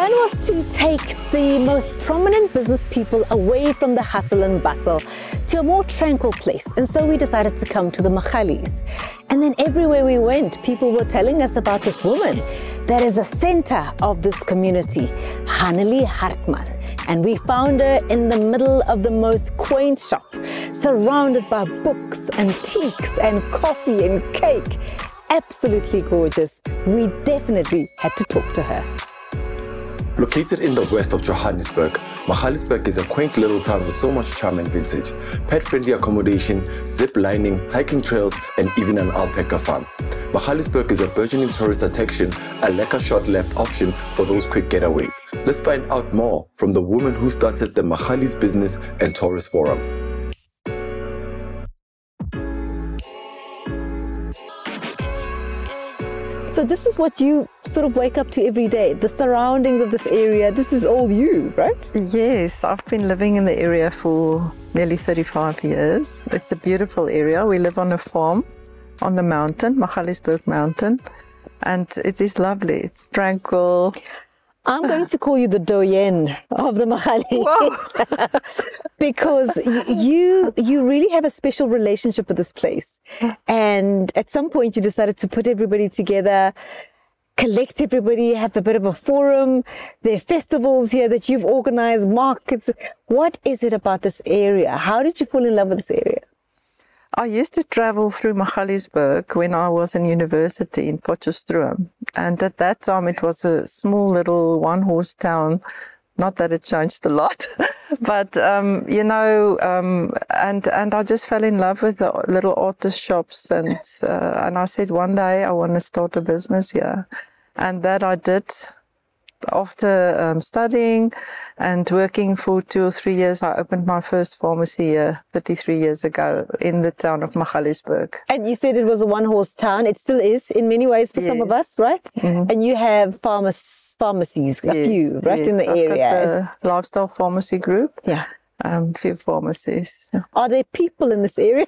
plan was to take the most prominent business people away from the hustle and bustle to a more tranquil place. And so we decided to come to the Magalies. And then everywhere we went, people were telling us about this woman that is a center of this community, Hanelie Hartman. And we found her in the middle of the most quaint shop, surrounded by books, antiques, and coffee and cake. Absolutely gorgeous. We definitely had to talk to her. Located in the west of Johannesburg, Magaliesburg is a quaint little town with so much charm and vintage. Pet-friendly accommodation, zip lining, hiking trails, and even an alpaca farm. Magaliesburg is a burgeoning tourist attraction, a lekker short left option for those quick getaways. Let's find out more from the woman who started the MiWay's Business and Tourist Forum. So this is what you sort of wake up to every day, the surroundings of this area. This is all you, right? Yes, I've been living in the area for nearly 35 years. It's a beautiful area. We live on a farm on the mountain, Magaliesburg Mountain, and it is lovely. It's tranquil. I'm going to call you the doyen of the Magalies because you really have a special relationship with this place. And at some point you decided to put everybody together, collect everybody, have a bit of a forum. There are festivals here that you've organized, markets. What is it about this area? How did you fall in love with this area? I used to travel through Magaliesburg when I was in university in Potchefstroom. And at that time, it was a small little one-horse town. Not that it changed a lot, but, you know, and I just fell in love with the little artist shops. And I said, one day I want to start a business here. And that I did. After studying and working for 2 or 3 years, I opened my first pharmacy here 33 years ago in the town of Magaliesburg. And you said it was a one-horse town. It still is in many ways for some of us, right? Mm-hmm. And you have pharmacies, a few, right, in the area. The Lifestyle Pharmacy Group. Yeah. Few pharmacies. Are there people in this area?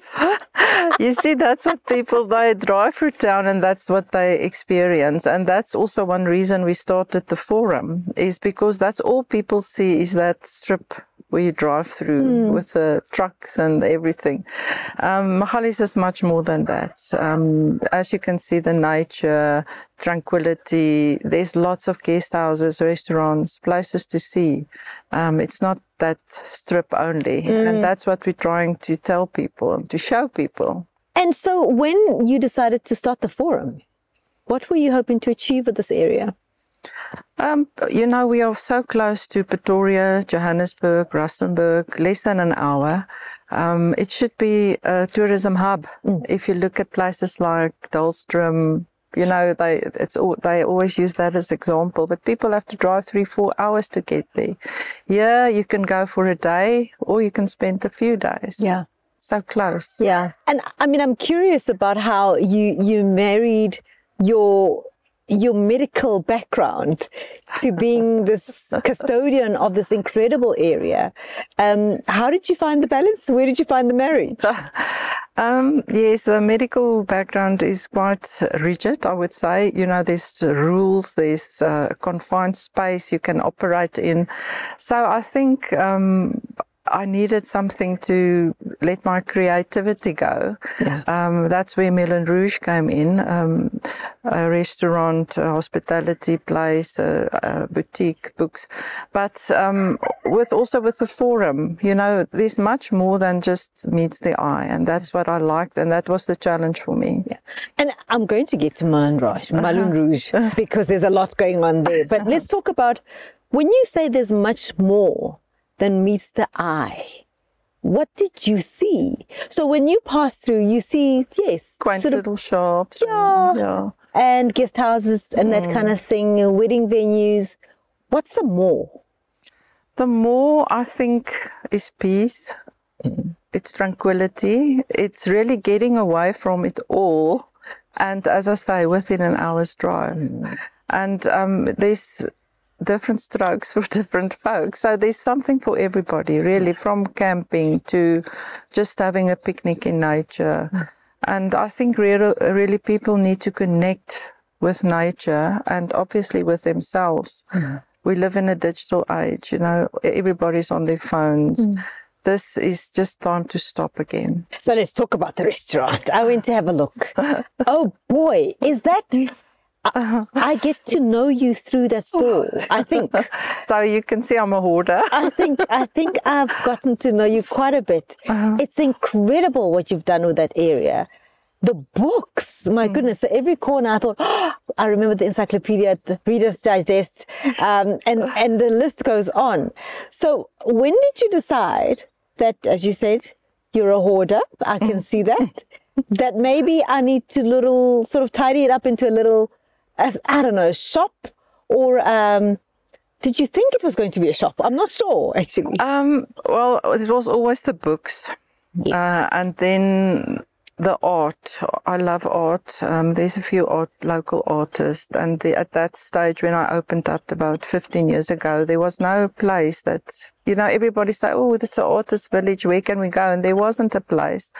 You see, that's what people, they drive through town and that's what they experience. And that's also one reason we started the forum, is because that's all people see is that strip where you drive through with the trucks and everything. Magalies is much more than that. As you can see, the nature, tranquility, there's lots of guest houses, restaurants, places to see. It's not that strip only. And that's what we're trying to tell people, to show people. And so when you decided to start the forum, what were you hoping to achieve with this area? You know, we are so close to Pretoria, Johannesburg, Rustenburg, less than an hour. It should be a tourism hub. If you look at places like Dalstrom, you know, they always use that as example, but people have to drive 3-4 hours to get there. Yeah, you can go for a day or you can spend a few days. Yeah. So close. Yeah. And I mean, I'm curious about how you married your medical background to being this custodian of this incredible area. How did you find the balance? Where did you find the marriage? Yes, the medical background is quite rigid, I would say. You know, there's rules, there's confined space you can operate in. So I think I needed something to let my creativity go. Yeah. That's where Melon Rouge came in, a restaurant, a hospitality place, a boutique, books. But also with the forum, you know, there's much more than just meets the eye. And that's what I liked. And that was the challenge for me. Yeah. And I'm going to get to Melon Rouge, because there's a lot going on there. But let's talk about, when you say there's much more than meets the eye, what did you see? So when you pass through, you see, yes, quaint little shops. Yeah, and guest houses and that kind of thing, wedding venues. What's the more? The more, I think, is peace. It's tranquility. It's really getting away from it all. And as I say, within an hour's drive. And there's different strokes for different folks. So there's something for everybody, really, from camping to just having a picnic in nature. And I think really people need to connect with nature and obviously with themselves We live in a digital age, you know, everybody's on their phones. This is just time to stop again. So let's talk about the restaurant. I went to have a look. Oh boy, is that... I get to know you through that store, I think. So you can see I'm a hoarder. I think I've gotten to know you quite a bit. It's incredible what you've done with that area. The books, my goodness, so every corner I thought, I remember the encyclopedia, the Reader's Digest, and the list goes on. So when did you decide that, as you said, you're a hoarder? I can see that. That maybe I need to sort of tidy it up into a little, I don't know, shop, or did you think it was going to be a shop? I'm not sure, actually. Well, it was always the books. Yes. And then the art. I love art. There's a few local artists, and at that stage when I opened up about 15 years ago, there was no place that, you know, everybody said, oh, it's an artist village, where can we go? And there wasn't a place.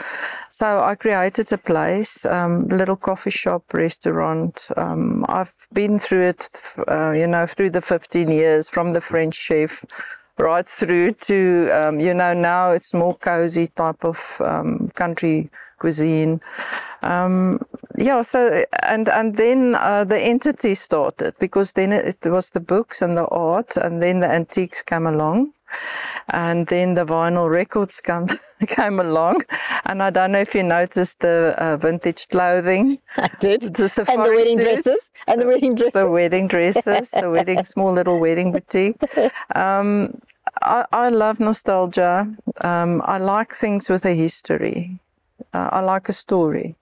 So I created a place, little coffee shop, restaurant. I've been through it, you know, through the 15 years, from the French chef right through to, you know, now it's more cozy type of country cuisine. Yeah, so, and then the entity started, because then it was the books and the art, and then the antiques came along, and then the vinyl records came along. And I don't know if you noticed the vintage clothing. I did. The safari and the wedding suits. dresses. And the wedding dresses. The wedding dresses, the wedding, small little wedding boutique. I love nostalgia. I like things with a history. I like a story.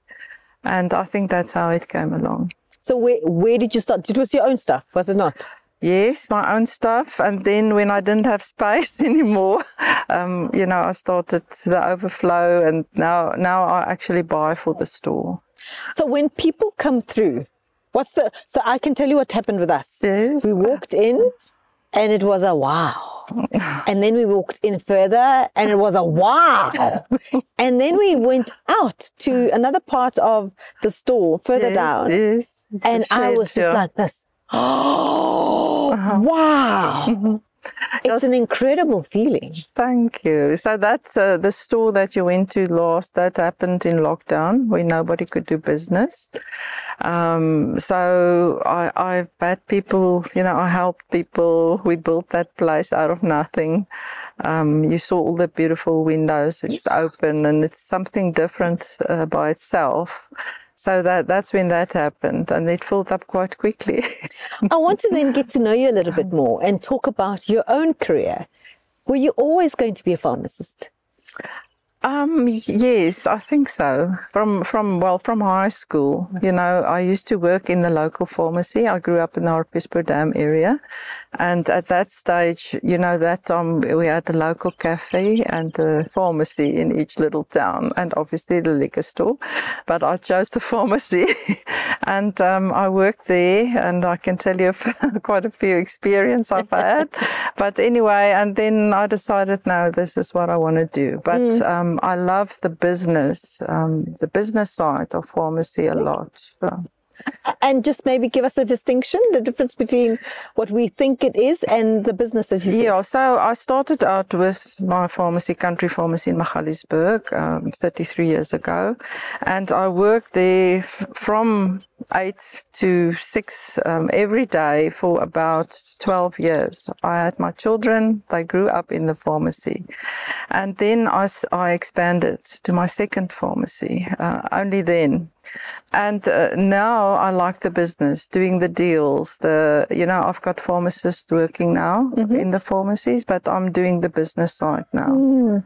And I think that's how it came along. So where did you start? It was your own stuff, was it not? Yes, my own stuff. And then when I didn't have space anymore, you know, I started the overflow, and now I actually buy for the store. So when people come through, so I can tell you what happened with us. Yes. We walked in and it was a wow. And then we walked in further and it was a wow. And then we went out to another part of the store further down. Yes. And I was just like this. Oh, wow. It's an incredible feeling. Thank you. So that's the store that you went to last, that happened in lockdown, where nobody could do business. So I've had people, you know, I helped people. We built that place out of nothing. You saw all the beautiful windows. It's open, and it's something different by itself. So that's when that happened, and it filled up quite quickly. I want to then get to know you a little bit more and talk about your own career. Were you always going to be a pharmacist? Yes, I think so. From high school, you know, I used to work in the local pharmacy. I grew up in the Hartbeespoort Dam area. And at that stage, you know, that time we had a local cafe and a pharmacy in each little town, and obviously the liquor store. But I chose the pharmacy, and I worked there, and I can tell you quite a few experience I've had. But anyway, and then I decided, no, this is what I want to do. But I love the business side of pharmacy a lot. And just maybe give us a distinction, the difference between what we think it is and the business, as you said. Yeah, so I started out with my pharmacy, country pharmacy in Magaliesburg 33 years ago. And I worked there from 8 to 6 every day for about 12 years. I had my children, they grew up in the pharmacy. And then I expanded to my second pharmacy, only then. And now I like the business, doing the deals. You know, I've got pharmacists working now in the pharmacies, but I'm doing the business side now.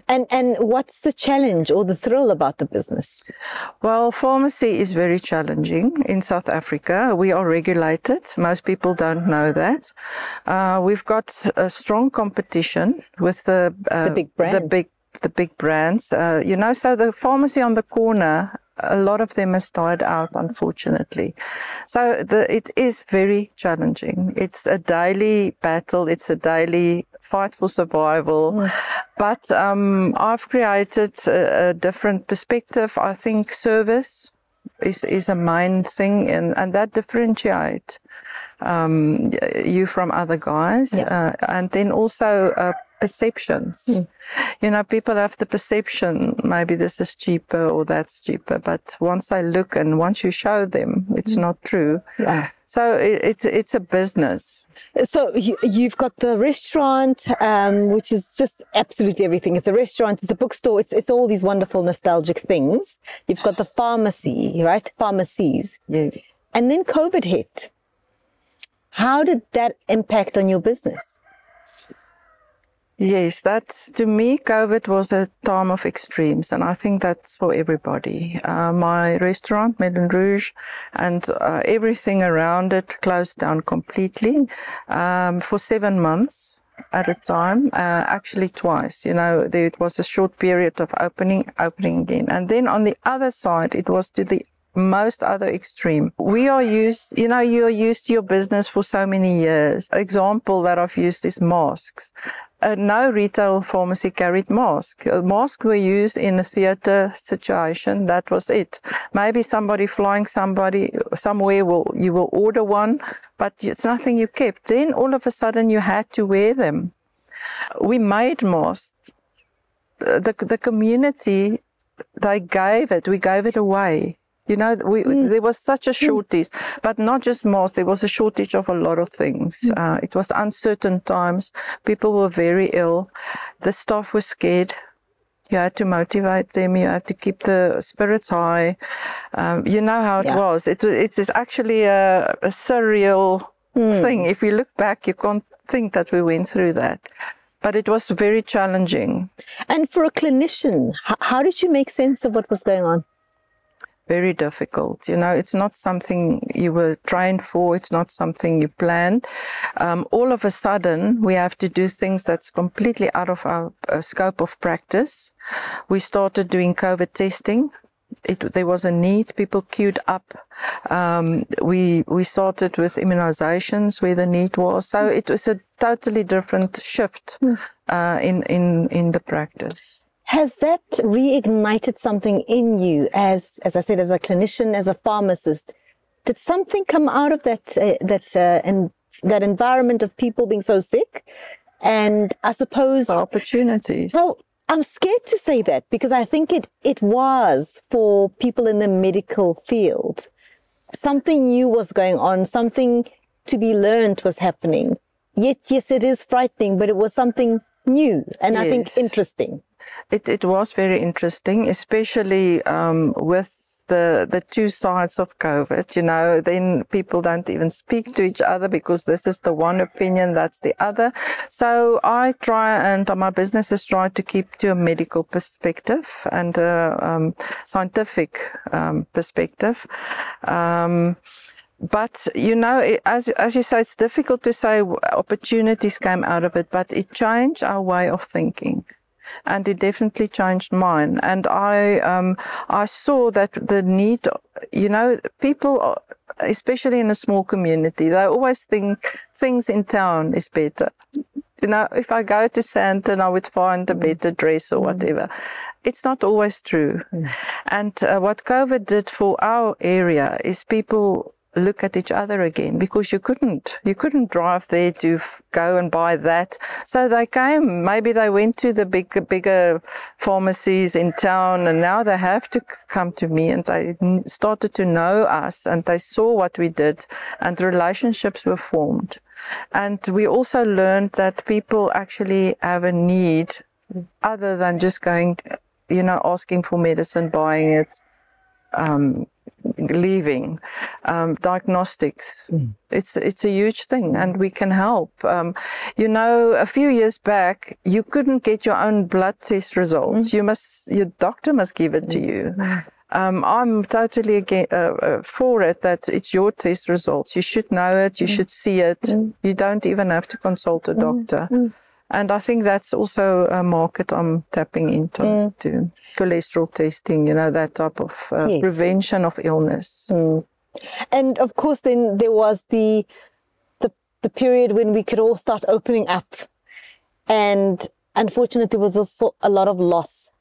And what's the challenge or the thrill about the business? Well, pharmacy is very challenging in South Africa. We are regulated. Most people don't know that. We've got a strong competition with the big brands. The big brands. You know, so the pharmacy on the corner, a lot of them has died out, unfortunately. So it is very challenging. It's a daily battle. It's a daily fight for survival. But I've created a different perspective. I think service is a main thing, and that differentiate you from other guys. And then also perceptions. You know, people have the perception, maybe this is cheaper or that's cheaper, but once I look and once you show them, it's not true. So it's a business. So you've got the restaurant, which is just absolutely everything. It's a restaurant, it's a bookstore, it's all these wonderful nostalgic things. You've got the pharmacy, right? Pharmacies. Yes. And then COVID hit. How did that impact on your business? Yes, to me, COVID was a time of extremes, and I think that's for everybody. My restaurant, Melon Rouge, and everything around it closed down completely for 7 months at a time, actually twice. You know, it was a short period of opening again. And then on the other side, it was to the most other extreme. We are used, you know, you're used to your business for so many years. Example that I've used is masks. No retail pharmacy carried masks. Masks were used in a theater situation. That was it. Maybe somebody flying somewhere you will order one, but it's nothing you kept. Then all of a sudden you had to wear them. We made masks. The community, we gave it away. You know, there was such a shortage, but not just masks, there was a shortage of a lot of things. It was uncertain times. People were very ill. The staff was scared. You had to motivate them. You had to keep the spirits high. You know how it was. It's actually a surreal thing. If you look back, you can't think that we went through that. But it was very challenging. And for a clinician, how did you make sense of what was going on? Very difficult. You know, it's not something you were trained for. It's not something you planned. All of a sudden, we have to do things that's completely out of our scope of practice. We started doing COVID testing. There was a need. People queued up. We started with immunizations where the need was. So it was a totally different shift in the practice. Has that reignited something in you as I said, as a clinician, as a pharmacist? Did something come out of that environment of people being so sick? And I suppose opportunities. Well, I'm scared to say that because I think it was for people in the medical field. Something new was going on, something to be learned was happening. Yet, yes, it is frightening, but it was something new and I think interesting. It was very interesting, especially with the two sides of COVID. You know, then people don't even speak to each other because this is the one opinion, that's the other. So I try, and my business has tried to keep to a medical perspective and a scientific perspective. But, you know, as you say, it's difficult to say opportunities came out of it, but it changed our way of thinking. And it definitely changed mine. And I saw that the need, you know, people, especially in a small community, they always think things in town is better. You know, if I go to Sandton, I would find a better dress or whatever. It's not always true. And what COVID did for our area is people look at each other again, because you couldn't drive there to go and buy that. So they came, maybe they went to the bigger pharmacies in town, and now they have to come to me, and they started to know us, and they saw what we did, and relationships were formed. And we also learned that people actually have a need other than just going, you know, asking for medicine, buying it, leaving. Diagnostics, it's a huge thing, and we can help. You know, a few years back, you couldn't get your own blood test results. Your doctor must give it to you. I'm totally for it, that it's your test results. You should know it, you should see it. You don't even have to consult a doctor. And I think that's also a market I'm tapping into, to cholesterol testing, you know, that type of prevention of illness. And of course, then there was the period when we could all start opening up. And unfortunately, there was also a lot of loss.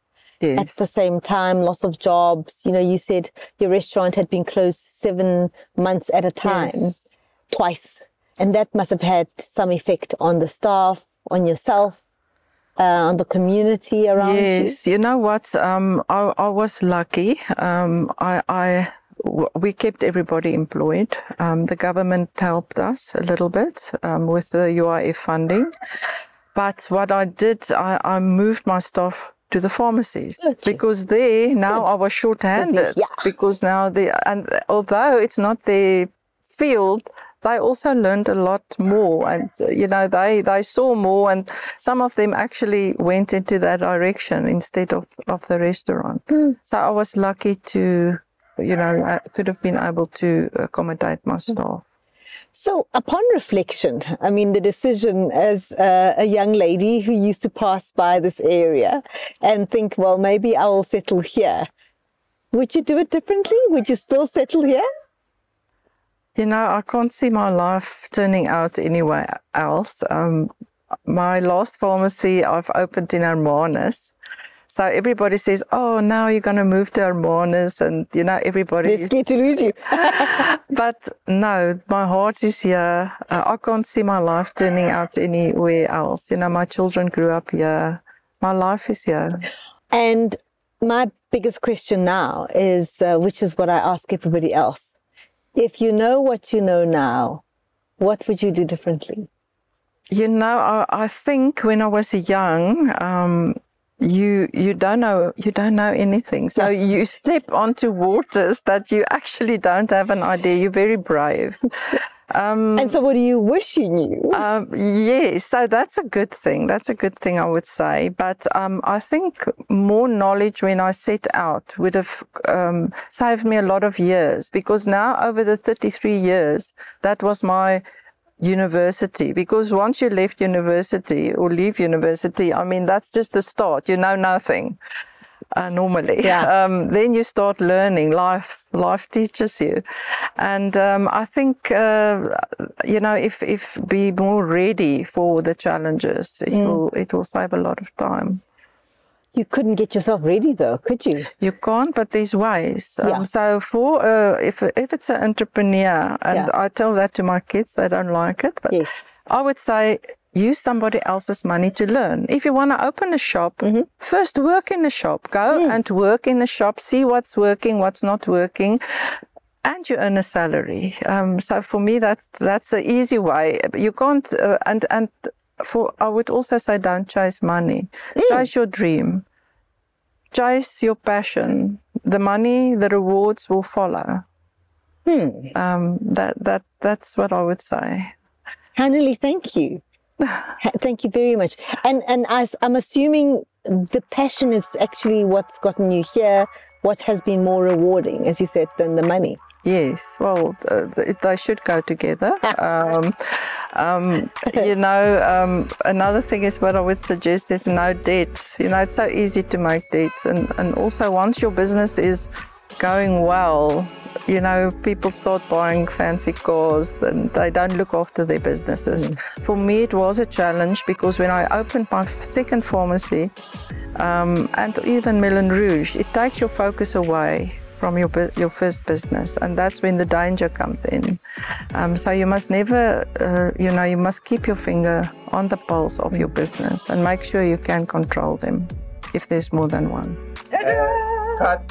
Yes. At the same time, loss of jobs. You know, you said your restaurant had been closed 7 months at a time, Yes. twice. And that must have had some effect on the staff, on yourself, on the community around you. Yes, you know what? I was lucky. We kept everybody employed. The government helped us a little bit with the UIF funding. But what I did, I moved my staff to the pharmacies, because there now I was short-handed. Because now and although it's not their field, they also learned a lot more, and you know, they saw more, and some of them actually went into that direction instead of the restaurant. So I was lucky to, you know, I could have been able to accommodate my staff. So upon reflection, I mean, the decision as a young lady who used to pass by this area and think, well, maybe I will settle here. Would you do it differently? Would you still settle here? You know, I can't see my life turning out anywhere else. My last pharmacy I've opened in Hermanus. So everybody says, oh, now you're going to move to Hermanus, and, you know, everybody They're scared to lose you. But no, my heart is here. I can't see my life turning out anywhere else. You know, my children grew up here. My life is here. And my biggest question now is, which is what I ask everybody else. If you know what you know now, what would you do differently? You know, I think when I was young, you don't know anything. So you step onto waters that you actually don't have an idea. You're very brave. And so what do you wish you knew? Yes, so that's a good thing. That's a good thing, I would say. But I think more knowledge when I set out would have saved me a lot of years, because now over the 33 years, that was my university. Because once you left university or leave university, I mean, that's just the start. You know nothing. Normally, then you start learning. Life teaches you, and I think you know, if be more ready for the challenges, it will save a lot of time. You couldn't get yourself ready, though, could you? You can't, but there's ways. So for if it's an entrepreneur, and I tell that to my kids, they don't like it, but I would say, use somebody else's money to learn. If you want to open a shop, first work in the shop. Go and work in the shop, see what's working, what's not working, and you earn a salary. So for me, that's an easy way. You can't, I would also say, don't chase money. Chase your dream. Chase your passion. The money, the rewards will follow. That's what I would say. Hanneli, thank you. Thank you very much. And I'm assuming the passion is actually what's gotten you here, what has been more rewarding, as you said, than the money. Yes, well, they should go together. You know, another thing is what I would suggest is no debt. You know, it's so easy to make debt. And also, once your business is going well, you know, people start buying fancy cars and they don't look after their businesses. For me, it was a challenge, because when I opened my second pharmacy, and even Melon Rouge, it takes your focus away from your first business, and that's when the danger comes in. So you must never, you know, you must keep your finger on the pulse of your business and make sure you can control them if there's more than one. Cut.